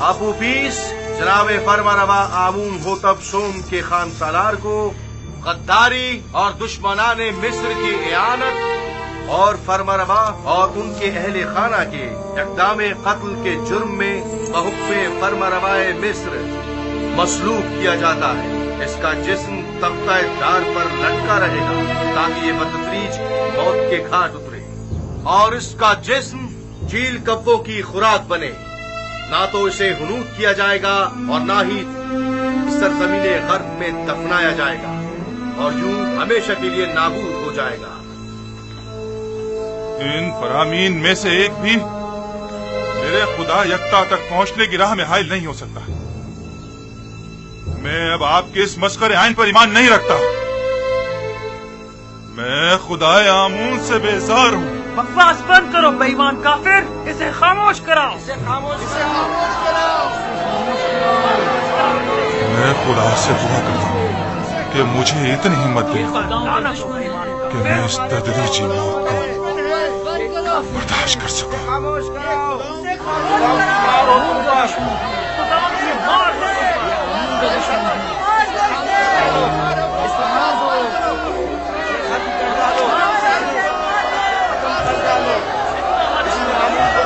ابو face جناب فرمانروا Amun ہوتب سوم کے خان سالار کو غداری اور دشمنان مصر کی اعانت اور فرمانروا اور ان کے اہل خانہ کے اقدام قتل کے جرم میں بحکم فرمانروا مصر مسلوب کیا جاتا ہے۔ اس کا جسم تختہ دار پر لٹکا رہے گا تاکہ یہ بتدریج موت کے گھاٹ اترے، اور اس کا جسم چیل کبوں کی خوراک بنے۔ نہ تو اسے حنوط کیا جائے گا اور نہ ہی سرزمین غرب میں دفنایا جائے گا، اور یوں ہمیشہ کے لیے نابود ہو جائے گا۔ ان فرامین میں سے ایک بھی میرے خدا یکتا تک پہنچنے کی راہ میں حائل نہیں ہو سکتا۔ میں اب آپ کے اس مسخرے آئین پر ایمان نہیں رکھتا۔ میں خدا آمون سے بیزار ہوں۔ بکواس بند کرو بے ایمان کافر، اسے خاموش کراؤ۔ میں خدا سے دعا کرتا ہوں کہ مجھے اتنی ہمت دے کہ میں اس تدریجی موت کو برداشت کر سکوں۔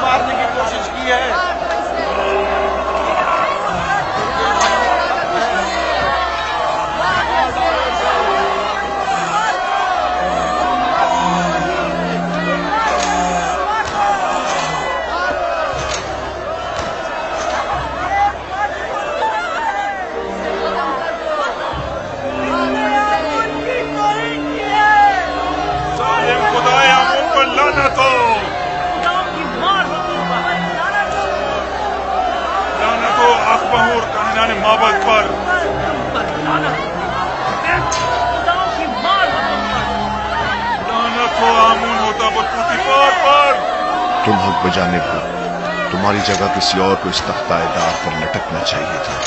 مارنے کی کوشش کی ہے۔ مابد پر لعنت ہو آمون ہوتا پوتیفار پر۔ تم حق بجانب ہو، تمہاری جگہ کسی اور کو اس تختہ دار پر لٹکنا چاہیے تھا۔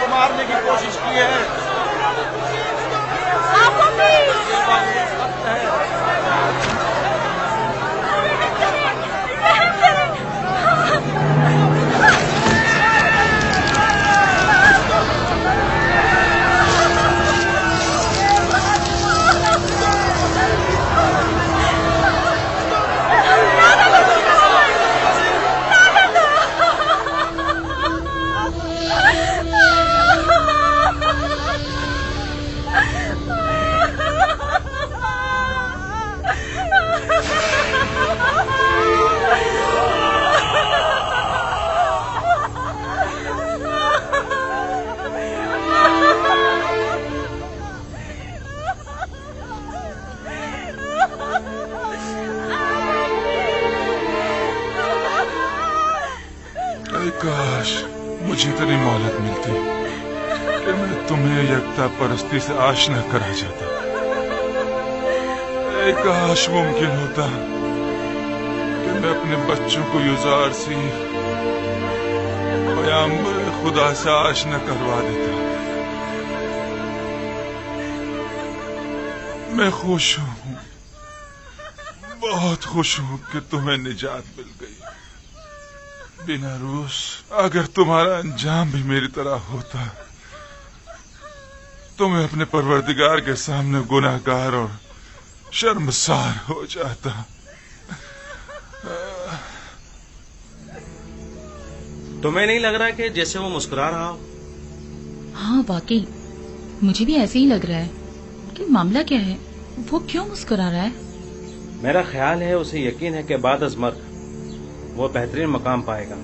مارنے کی کوشش کی ہے۔ کاش مجھے اتنی مہلت ملتی کہ میں تمہیں یکتا پرستی سے آشنا کرا جاتا۔ اے کاش ممکن ہوتا کہ میں اپنے بچوں کو یزار سی پیغمبر خدا سے آشنا کروا دیتا۔ میں خوش ہوں، بہت خوش ہوں کہ تمہیں نجات مل گئی۔ بنا روس اگر تمہارا انجام بھی میری طرح ہوتا تو میں اپنے پروردگار کے سامنے گناہگار اور شرمسار ہو جاتا۔ تمہیں نہیں لگ رہا کہ جیسے وہ مسکرا رہا ہو؟ ہاں واقعی مجھے بھی ایسے ہی لگ رہا ہے کہ معاملہ کیا ہے، وہ کیوں مسکرا رہا ہے؟ میرا خیال ہے اسے یقین ہے کہ بعد از مرگ وہ بہترین مقام پائے گا۔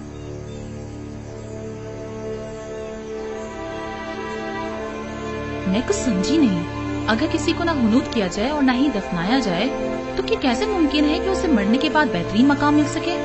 میں کچھ سمجھی نہیں، اگر کسی کو نہ حنوط کیا جائے اور نہ ہی دفنایا جائے تو کیا کیسے ممکن ہے کہ اسے مرنے کے بعد بہترین مقام مل سکے؟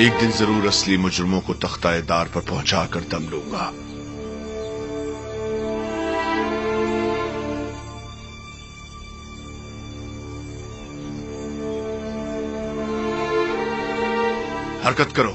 ایک دن ضرور اصلی مجرموں کو تختہ دار پر پہنچا کر دم لوں گا. حرکت کرو.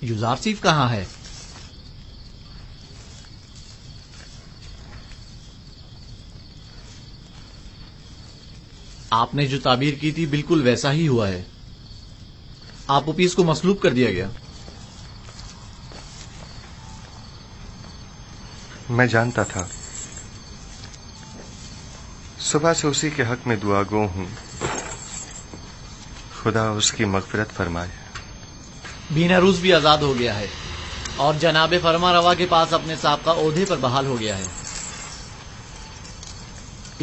یوزارسیف کہاں ہے؟ آپ نے جو تعبیر کی تھی بالکل ویسا ہی ہوا ہے. آپوپیس کو مصلوب کر دیا گیا. میں جانتا تھا. صبح سے اسی کے حق میں دعا گو ہوں. خدا اس کی مغفرت فرمائے. بیناروز بھی آزاد ہو گیا ہے اور جناب فرما روا کے پاس اپنے سابقہ عہدے پر بحال ہو گیا ہے.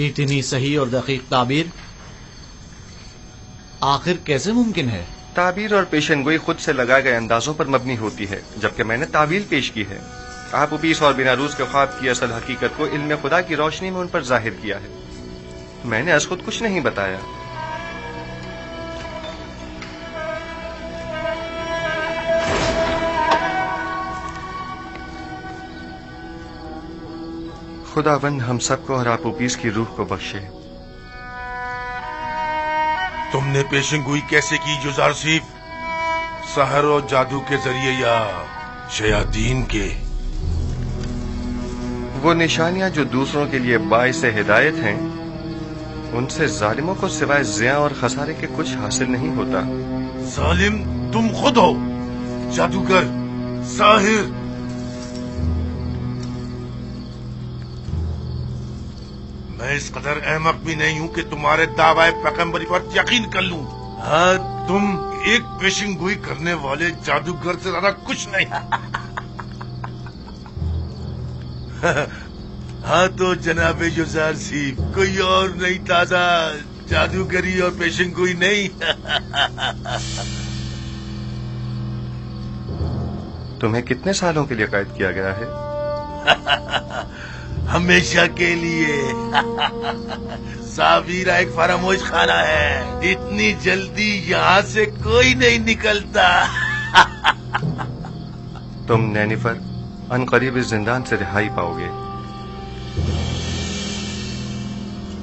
اتنی صحیح اور دقیق تعبیر آخر کیسے ممکن ہے؟ تعبیر اور پیشن گوئی خود سے لگائے گئے اندازوں پر مبنی ہوتی ہے، جبکہ میں نے تعویل پیش کی ہے. آپوپیس اور بیناروز کے خواب کی اصل حقیقت کو علم خدا کی روشنی میں ان پر ظاہر کیا ہے. میں نے از خود کچھ نہیں بتایا. خداوند ہم سب کو اور آپوپیس کی روح کو بخشے. تم نے پیشن گوئی کیسے کی یوزارسیف؟ سحر و جادو کے ذریعے یا شیاطین کے؟ وہ نشانیاں جو دوسروں کے لیے باعث ہدایت ہیں، ان سے ظالموں کو سوائے زیاں اور خسارے کے کچھ حاصل نہیں ہوتا. ظالم تم خود ہو، جادوگر، ساحر. میں اس قدر احمق بھی نہیں ہوں کہ تمہارے دعوی پیغمبری پر یقین کر لوں. ہاں تم ایک پیشن گوئی کرنے والے جادوگر سے زیادہ کچھ نہیں. ہاں تو جناب یوزارسیف، کوئی اور نہیں تازہ جادوگری اور پیشن گوئی نہیں. تمہیں کتنے سالوں کے لیے قید کیا گیا ہے؟ ہمیشہ کے لیے. ساویرا ایک فراموش خانہ ہے، اتنی جلدی یہاں سے کوئی نہیں نکلتا. تم نینیفر ان قریب اس زندان سے رہائی پاؤ گے.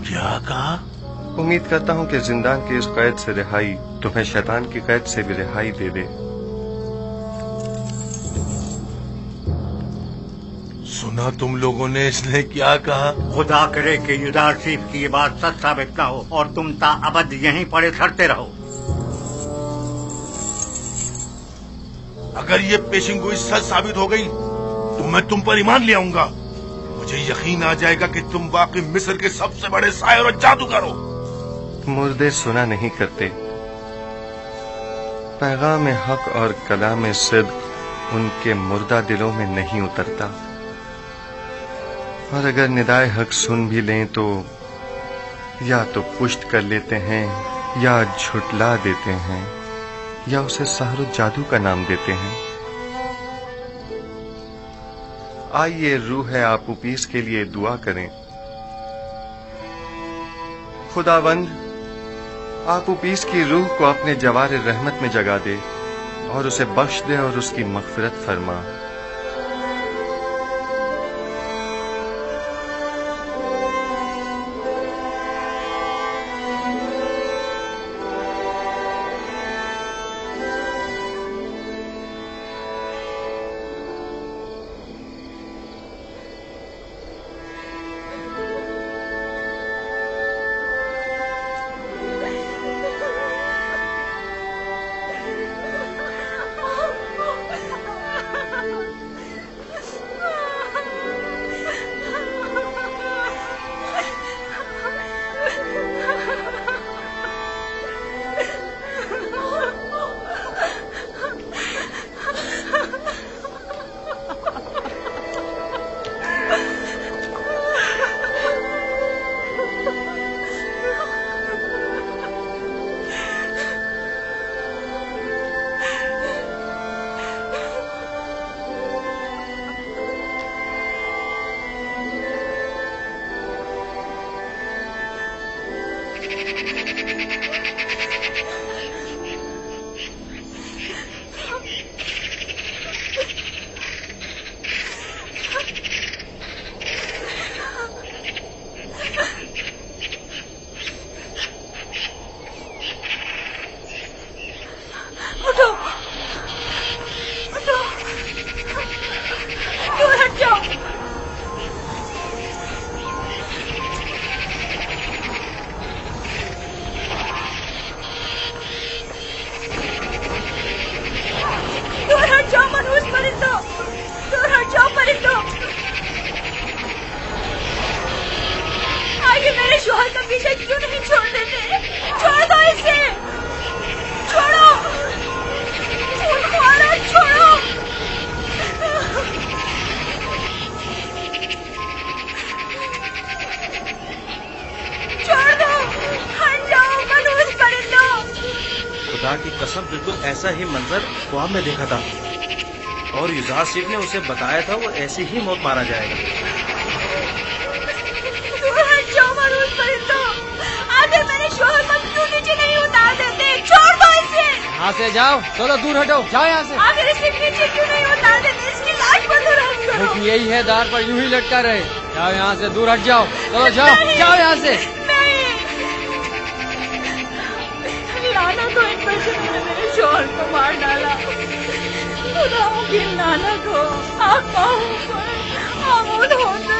کیا کہا؟ امید کرتا ہوں کہ زندان کی اس قید سے رہائی تمہیں شیطان کی قید سے بھی رہائی دے دے. سنا تم لوگوں نے اس نے کیا کہا؟ خدا کرے کہ یوزارسیف کی یہ بات سچ ثابت نہ ہو اور تم تا ابد یہیں پڑے سڑتے رہو. اگر یہ پیشن گوئی سچ ثابت ہو گئی تو میں تم پر ایمان لے آؤں گا. مجھے یقین آ جائے گا کہ تم واقعی مصر کے سب سے بڑے ساحر اور جادوگر ہو. مردے سنا نہیں کرتے. پیغام حق اور کلام صدق ان کے مردہ دلوں میں نہیں اترتا، اور اگر ندائے حق سن بھی لیں تو یا تو پشت کر لیتے ہیں یا جھٹلا دیتے ہیں یا اسے سحر و جادو کا نام دیتے ہیں. آئیے روح آپوپیس کے لیے دعا کریں. خداوند آپوپیس کی روح کو اپنے جوار رحمت میں جگا دے اور اسے بخش دے اور اس کی مغفرت فرما. قسم بالکل ایسا ہی منظر خواب میں دیکھا تھا، اور یوزار شیخ نے اسے بتایا تھا وہ ایسی ہی موت مارا جائے گا۔ اگر میرے شوہر کو کیوں نیچے نہیں اتار دیتے؟ چھوڑ دو اسے، یہاں سے جاؤ، چلو دور ہٹو، جاؤ یہاں سے۔ اگر اسے نیچے کیوں نہیں اتار دیتے؟ اس کی لاش پر رحم کرو۔ لیکن یہی ہے، دار پر یوں ہی لٹکا رہے۔ جاؤ یہاں سے، دور ہٹ جاؤ، چلو جاؤ، جاؤ یہاں سے۔ لانا تو ان پر سے میرے شوہر کو مار ڈالا، خداؤں کی لعنت ہو آپ پاؤں پر، آمود ہوتا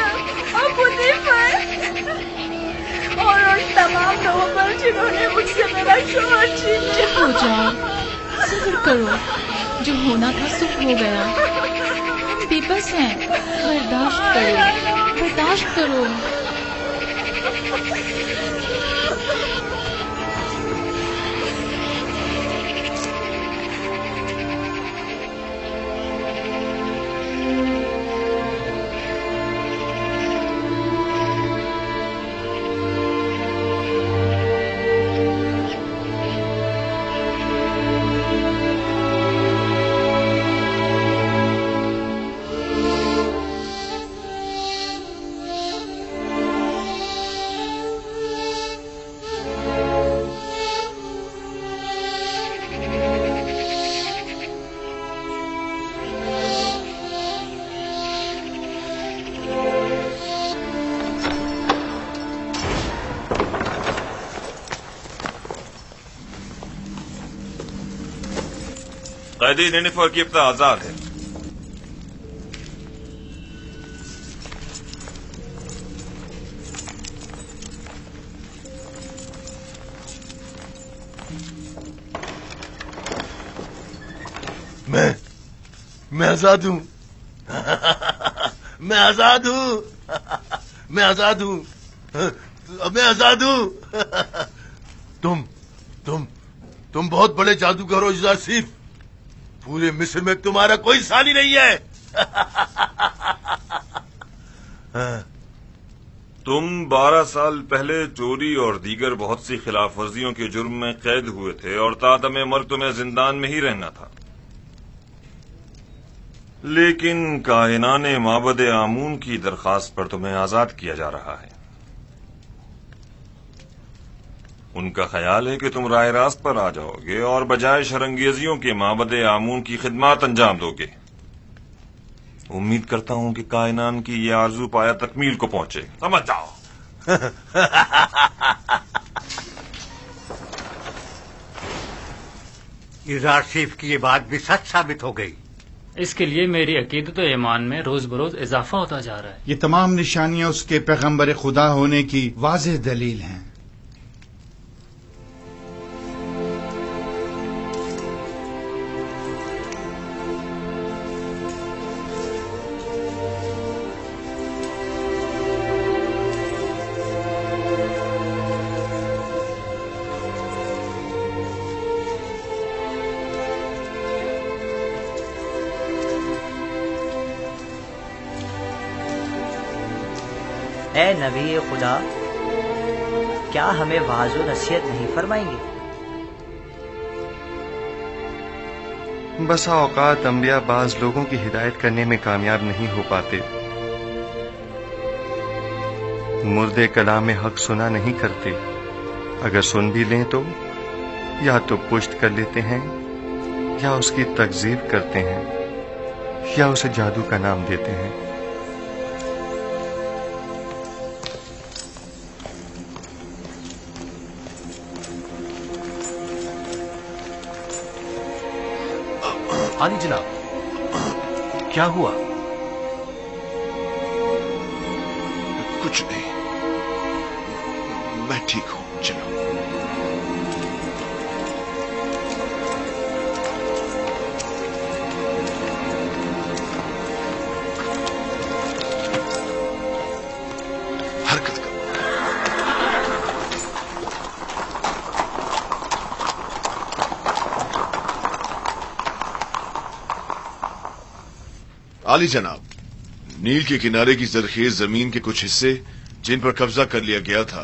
اور خودی پر، اور ان تمام لوگوں پر جنہوں نے مجھ سے میرا شوہر چھین لیا۔ ہو جاؤ، صبر کرو، جو ہونا تھا سب ہو گیا، ہم بے بس ہیں، برداشت کرو، برداشت کرو۔ قیدی نینیفر کی ابتدا آزاد ہے۔ میں آزاد ہوں، میں آزاد ہوں، میں آزاد ہوں، میں آزاد ہوں۔ تم بہت بڑے جادوگر ہو یوزار شیخ، پورے مصر میں تمہارا کوئی ثانی نہیں ہے۔ تم 12 سال پہلے چوری اور دیگر بہت سی خلاف ورزیوں کے جرم میں قید ہوئے تھے، اور تعدم مرگ تمہیں زندان میں ہی رہنا تھا، لیکن کاہنان معبد آمون کی درخواست پر تمہیں آزاد کیا جا رہا ہے۔ ان کا خیال ہے کہ تم راہ راست پر آ جاؤ گے اور بجائے شرنگیزیوں کے معبد آمون کی خدمات انجام دو گے۔ امید کرتا ہوں کہ کائنان کی یہ آرزو پایا تکمیل کو پہنچے، سمجھ جاؤ۔ یوزار شیخ کی یہ بات بھی سچ ثابت ہو گئی۔ اس کے لیے میری عقیدت و ایمان میں روز بروز اضافہ ہوتا جا رہا ہے۔ یہ تمام نشانیاں اس کے پیغمبر خدا ہونے کی واضح دلیل ہیں۔ اے نبی خدا، کیا ہمیں واعظ و نصیحت نہیں فرمائیں گے؟ بسا اوقات انبیاء بعض لوگوں کی ہدایت کرنے میں کامیاب نہیں ہو پاتے، مردے کلام حق سنا نہیں کرتے، اگر سن بھی لیں تو یا تو پشت کر لیتے ہیں، یا اس کی تکذیب کرتے ہیں، یا اسے جادو کا نام دیتے ہیں۔ عالی جناب، کیا ہوا؟ کچھ نہیں، میں ٹھیک ہوں جناب۔ حرکت کرو۔ عالی جناب، نیل کے کنارے کی زرخیز زمین کے کچھ حصے جن پر قبضہ کر لیا گیا تھا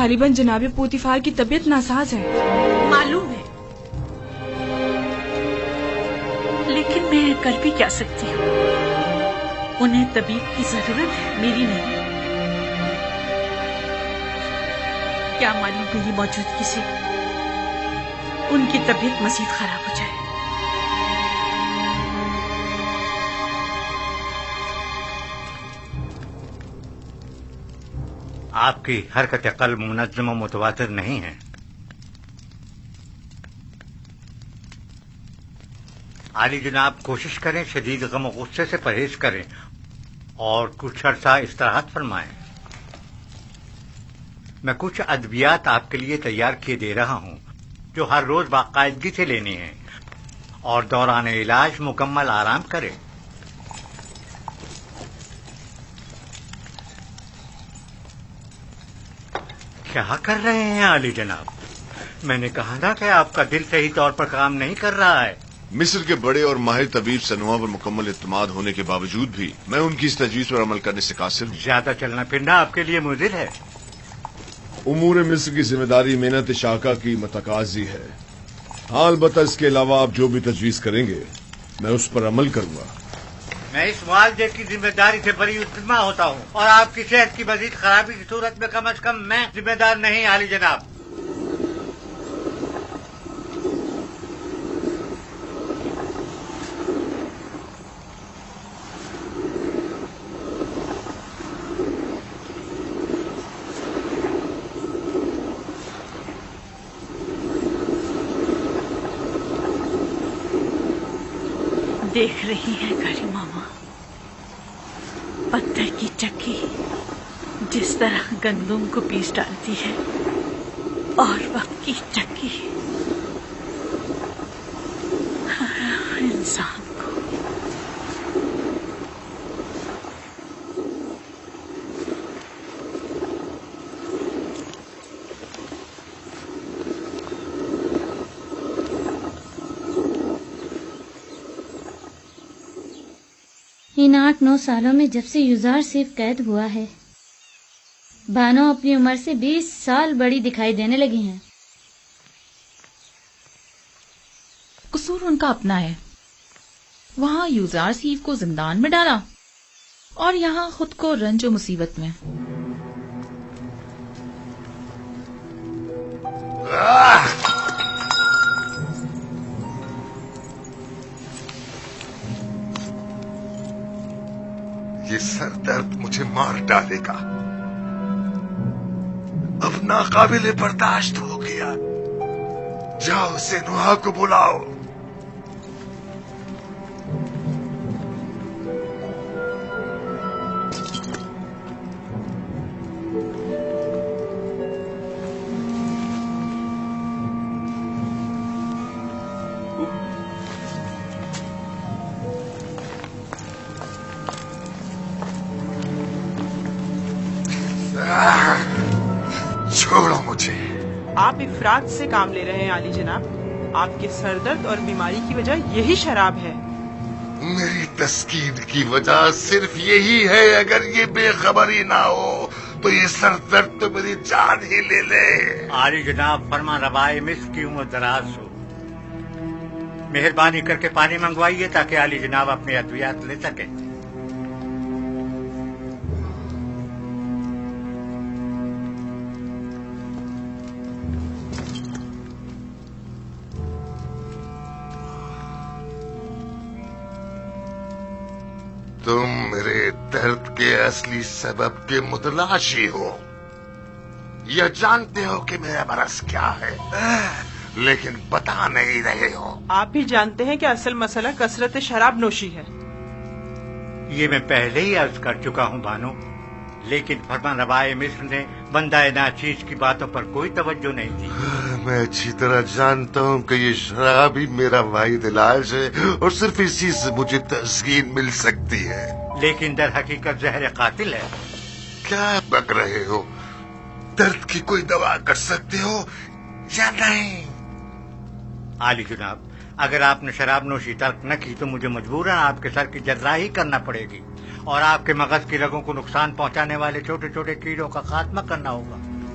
غالباً جناب پوتیفار کی طبیعت ناساز ہے۔ معلوم ہے، لیکن میں کر بھی کیا سکتی ہوں؟ انہیں طبیب کی ضرورت ہے، میری نہیں۔ کیا معلوم میری موجودگی سے ان کی طبیعت مزید خراب ہو جائے۔ آپ کی حرکت قلب منظم و متواتر نہیں ہے۔ عالی جناب کوشش کریں شدید غم و غصے سے پرہیز کریں اور کچھ عرصہ استراحت فرمائیں۔ میں کچھ ادویات آپ کے لیے تیار کیے دے رہا ہوں جو ہر روز باقاعدگی سے لینے ہیں، اور دوران علاج مکمل آرام کریں۔ کیا کر رہے ہیں عالی جناب؟ میں نے کہا نا کہ آپ کا دل صحیح طور پر کام نہیں کر رہا ہے۔ مصر کے بڑے اور ماہر طبیب سنوا پر مکمل اعتماد ہونے کے باوجود بھی میں ان کی اس تجویز پر عمل کرنے سے قاصر ہوں۔ زیادہ چلنا پھرنا آپ کے لیے مضر ہے۔ امور مصر کی ذمہ داری محنت شاکہ کی متقاضی ہے۔ ہاں البتہ اس کے علاوہ آپ جو بھی تجویز کریں گے میں اس پر عمل کروں گا۔ میں اس معالجے کی ذمہ داری سے بری التمہ ہوتا ہوں، اور آپ کی صحت کی مزید خرابی کی صورت میں کم از کم میں ذمہ دار نہیں عالی جناب۔ دیکھ رہی ہیں کاری ماما، پتھر کی چکی جس طرح گندم کو پیس ڈالتی ہے اور وقت کی چکی انسان کو۔ ان 8-9 سالوں میں جب سے یوزار صرف قید ہوا ہے، بانو اپنی عمر سے 20 سال بڑی دکھائی دینے لگی ہیں۔ قصور ان کا اپنا ہے۔ وہاں یوزار سیف کو زندان میں ڈالا اور یہاں خود کو رنج و مصیبت میں۔ یہ سر درد مجھے مار ڈالے گا، اب ناقابل برداشت ہو گیا۔ جاؤ سینوہا کو بلاؤ۔ چھوڑو مجھے۔ آپ افراد سے کام لے رہے ہیں عالی جناب۔ آپ کے سر درد اور بیماری کی وجہ یہی شراب ہے۔ میری تسکین کی وجہ صرف یہی ہے۔ اگر یہ بے خبری نہ ہو تو یہ سر درد تو میری جان ہی لے لے۔ عالی جناب فرما روائے مصر کی عمر دراز ہو۔ مہربانی کر کے پانی منگوائیے تاکہ عالی جناب اپنی ادویات لے سکیں۔ تم میرے درد کے اصلی سبب کے متلاشی ہو، یا جانتے ہو کہ میرا مرض کیا ہے لیکن بتا نہیں رہے ہو۔ آپ بھی جانتے ہیں کہ اصل مسئلہ کثرت شراب نوشی ہے۔ یہ میں پہلے ہی عرض کر چکا ہوں بانو، لیکن فرمان روائے مصر نے بندہ ناچیز کی باتوں پر کوئی توجہ نہیں دی۔ میں اچھی طرح جانتا ہوں کہ یہ شراب ہی میرا واحد علاج ہے اور صرف اسی سے مجھے تسکین مل سکتی ہے، لیکن در حقیقت زہر قاتل ہے۔ کیا بک رہے ہو؟ درد کی کوئی دوا کر سکتے ہو یا نہیں؟ عالی جناب، اگر آپ نے شراب نوشی ترک نہ کی تو مجھے مجبوراً آپ کے سر کی جراحی کرنا پڑے گی اور آپ کے مغز کی رگوں کو نقصان پہنچانے والے چھوٹے چھوٹے کیڑوں کا خاتمہ کرنا ہوگا۔